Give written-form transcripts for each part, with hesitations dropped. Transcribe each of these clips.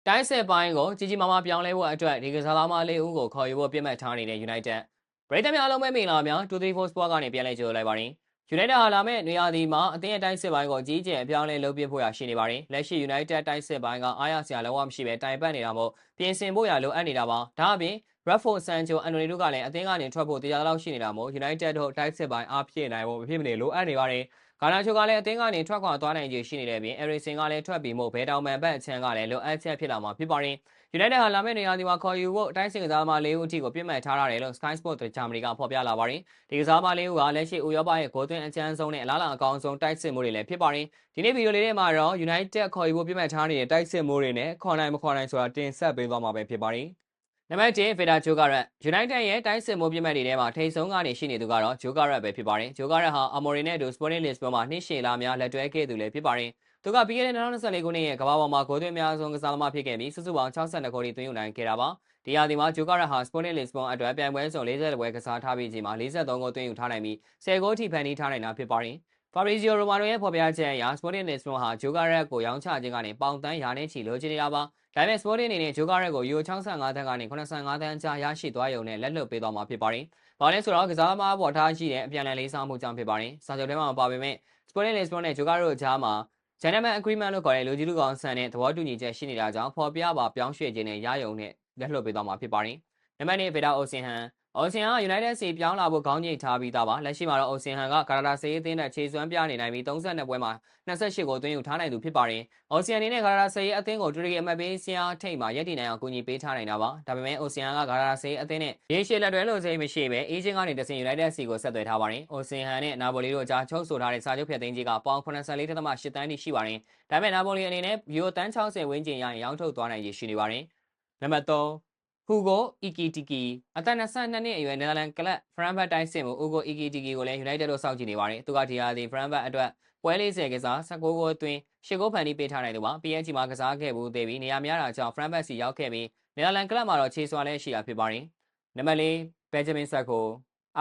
တိုင်းစစ်ပိုင်းကိုကြီးကြီးမားမားပြောင်းလဲဖို့အတွက်ဒီကစားသမားလေးဦးကိုခေါ်ယူဖို့ပြစ်မှတ်ထားနေတဲ့ United ပရိသတ်များအားလုံးပဲမင်္ဂလာများ234 Sport ကနေပြန်လည်ကြိုဆိုလိုက်ပါတယ်။ United ဟာလာမယ့်နေရာဒီမှာအသင်းရဲ့တိုင်းစစ်ပိုင်းကိုကြီးကျယ်အပြောင်းလဲလုပ်ပြဖို့ရရှိနေပါတယ်။လက်ရှိ United တိုင်းစစ်ပိုင်းကအားရစရာလုံးဝမရှိပဲတိုင်ပတ်နေတာမို့ပြင်ဆင်ဖို့ရလိုအပ်နေတာပါ။ဒါအပြင် Radford Sancho Anthony တို့ကလည်းအသင်းကနေထွက်ဖို့တရားလောက်ရှိနေတာမို့ United တို့တိုင်းစစ်ပိုင်းအားဖြည့်နိုင်ဖို့မဖြစ်မနေလိုအပ်နေပါတယ်။ဂါနာချိုကလည်းအသင်းကနေထွက်ခွာသွားနိုင်ခြေရှိနေတဲ့ပြင် Eriksen ကလည်းထွက်ပြီးမို့ဘဲတောင်မန်ဘက်အချမ်းကလည်းလိုအပ်ချက်ဖြစ်လာမှာဖြစ်ပါတယ်။ United ဟာလာမယ့်နေရာဒီမှာခေါ်ယူဖို့တိုင်းစစ်ကစားသမား၄ဦးအထိကိုပြစ်မှတ်ထားရတယ်လို့ Sky Sports Germany ကဖော်ပြလာပါတယ်။ဒီကစားသမား၄ဦးကလက်ရှိဥရောပရဲ့ဂိုးသွင်းအချမ်းဆုံးနဲ့အလားအလာအကောင်းဆုံးတိုက်စစ်မှုတွေလည်းဖြစ်ပါတယ်။ဒီနေ့ဗီဒီယိုလေးထဲမှာတော့ United ခေါ်ယူဖို့ပြစ်မှတ်ထားနေတဲ့တိုက်စစ်မှုတွေနဲ့ခေါ်နိုင်မခေါ်နိုင်ဆိုတာတင်ဆက်ပေးသွားမှာပဲဖြစ်ပါတယ်။နံပါတ်1 Vida Jogarat United ရဲ့တိုင်းစစ်မှုပြစ်မှတ်တွေထဲမှာထိပ်ဆုံးကနေရှိနေသူကတော့ Jogarat ပဲဖြစ်ပါတယ်။ Jogarat ဟာ Amorim နဲ့အတူ Sporting Lisbon မှာနှစ်ရှည်လများလက်တွဲခဲ့သူလည်းဖြစ်ပါတယ်။သူကပြီးခဲ့တဲ့2024ခုနှစ်ရဲ့ကမ္ဘာပေါ်မှာဂိုးသွင်းအများဆုံးကစားသမားဖြစ်ခဲ့ပြီးစုစုပေါင်း62ဂိုးသွင်းယူနိုင်ခဲ့တာပါ။ဒီရာသီမှာ Jogarat ဟာ Sporting Lisbon အတွက်ပြိုင်ပွဲစုံ40ပွဲကစားထားပြီးချိန်မှာ43ဂိုးသွင်းယူထားနိုင်ပြီး10ဂိုးထိဖန်တီးထားနိုင်တာဖြစ်ပါတယ်။ Fabrizio Romano ရဲ့ဖော်ပြချက်အရ Sporting Lisbon ဟာ Jogarat ကိုရောင်းချခြင်းကနေပေါင်တန်းရာနဲ့ချီလိုချင်နေတာပါ။ဒါပေမဲ့ Sporting အနေနဲ့ Jogarat ကို Euro 65သန်းကနေ85သန်းကြားရရှိသွားရုံနဲ့လက်လွတ်ပေးသွားမှာဖြစ်ပါတယ်။ဘာလဲဆိုတော့ကစားသမားပေါ်ထားရှိတဲ့အပြန်အလှန်လေးစားမှုကြောင့်ဖြစ်ပါတယ်။စာချုပ်ထဲမှာမပါပေမဲ့ Sporting Lisbon နဲ့ Jogarat တို့ကြားမှာGentleman Agreement လို့ခေါ်တဲ့လူကြီးလူကောင်ဆန်တဲ့သဘောတူညီချက်ရှိနေတာကြောင့်ဖော်ပြပါပြောင်းရွှေ့ခြင်းနဲ့ရယုံနဲ့လက်လွတ်ပေးသွားမှာဖြစ်ပါတယ်။နံပါတ်2 Victor Osimhen Osimhen က United စီပြောင်းလာဖို့ခေါင်းညိတ်ထားပြီးသားပါ။လက်ရှိမှာတော့ Osimhen ကကာတာဆေးအသင်းနဲ့ခြေစွမ်းပြနေနိုင်ပြီး32ပွဲမှာ28ဂိုးသွင်းယူထားနိုင်သူဖြစ်ပါတယ်။ Osimhen အနေနဲ့ကာတာဆေးအသင်းကိုတူရကီအမတ်ပေးဆရာထိတ်မှာရည်တည်နိုင်အောင်ကူညီပေးထားနိုင်တာပါ။ဒါပေမဲ့ Osimhen ကကာတာဆေးအသင်းနဲ့ရေရှည်လက်တွဲလို့စိတ်မရှိပဲအေဂျင့်ကနေတဆင့် United စီကိုဆက်သွယ်ထားပါတယ်။ Osimhen နဲ့နာပိုလီတို့အကြားချုပ်ဆိုထားတဲ့စာချုပ်ဖြတ်သိမ်းကြီးကပေါင်84.8သန်းထိရှိပါတယ်။ဒါပေမဲ့နာပိုလီအနေနဲ့ယူရိုတန်း60ဝန်းကျင်ရရင်ရောင်းထုတ်သွားနိုင်ခြေရှိနေပါတယ်။နံပါတ်3Hugo Ekitike အသက်22နှစ်အရွယ်နယ်သာလန်ကလပ် Frankfurt တိုင်းစစ်မှု Hugo Ekitike ကိုလည်း United တို့စောင့်ကြည့်နေပါတယ်။သူကဒီဟာဒီ Frankfurt အတွက်ပွဲ40ကစား19ဂိုးသွင်း10ဂိုးဖန်တီးပေးထားနိုင်သူပါ။ PSG မှာကစားခဲ့ဘူးသေးပြီးနေရာများတာကြောင့် Frankfurt စီရောက်ခဲ့ပြီးနယ်သာလန်ကလပ်မှာတော့ခြေစွာလည်းရှိတာဖြစ်ပါတယ်။နံပါတ်4 Benjamin Sesko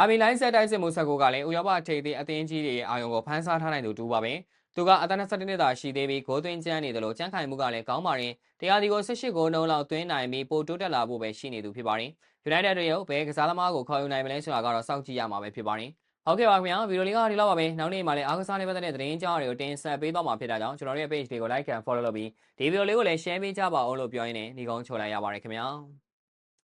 RB Leipzig တိုင်းစစ်မှု Sesko ကလည်းဥရောပထိပ်သီးအသင်းကြီးတွေရဲ့အာရုံကိုဖန်ဆားထားနိုင်သူတူပါပဲ။သူကအသက်21နှစ်သာရှိသေးပြီးဂိုးသွင်းကျန်းနေတယ်လို့ကြမ်းခိုင်မှုကလည်းကောင်းပါတယ်။တရားဒီကို18ဂိုးနှုန်းလောက်သွင်းနိုင်ပြီးပိုတိုးတက်လာဖို့ပဲရှိနေသူဖြစ်ပါတယ်။ United တို့ရဲ့ဘယ်ကစားသမားကိုခေါ်ယူနိုင်မလဲဆိုတာကတော့စောင့်ကြည့်ရမှာပဲဖြစ်ပါတယ်။ဟုတ်ကဲ့ပါခင်ဗျာဗီဒီယိုလေးကဒီလောက်ပါပဲ။နောက်နေ့မှာလည်းအားကစားလေးပတ်သက်တဲ့သတင်းကြောင်းတွေကိုတင်ဆက်ပေးသွားမှာဖြစ်တာကြောင့်ကျွန်တော်တို့ရဲ့ page လေးကို like and follow လုပ်ပြီးဒီဗီဒီယိုလေးကိုလည်း share ပေးကြပါဦးလို့ပြောရင်းနဲ့ညီကုန်းချိုလိုက်ရပါတယ်ခင်ဗျာ။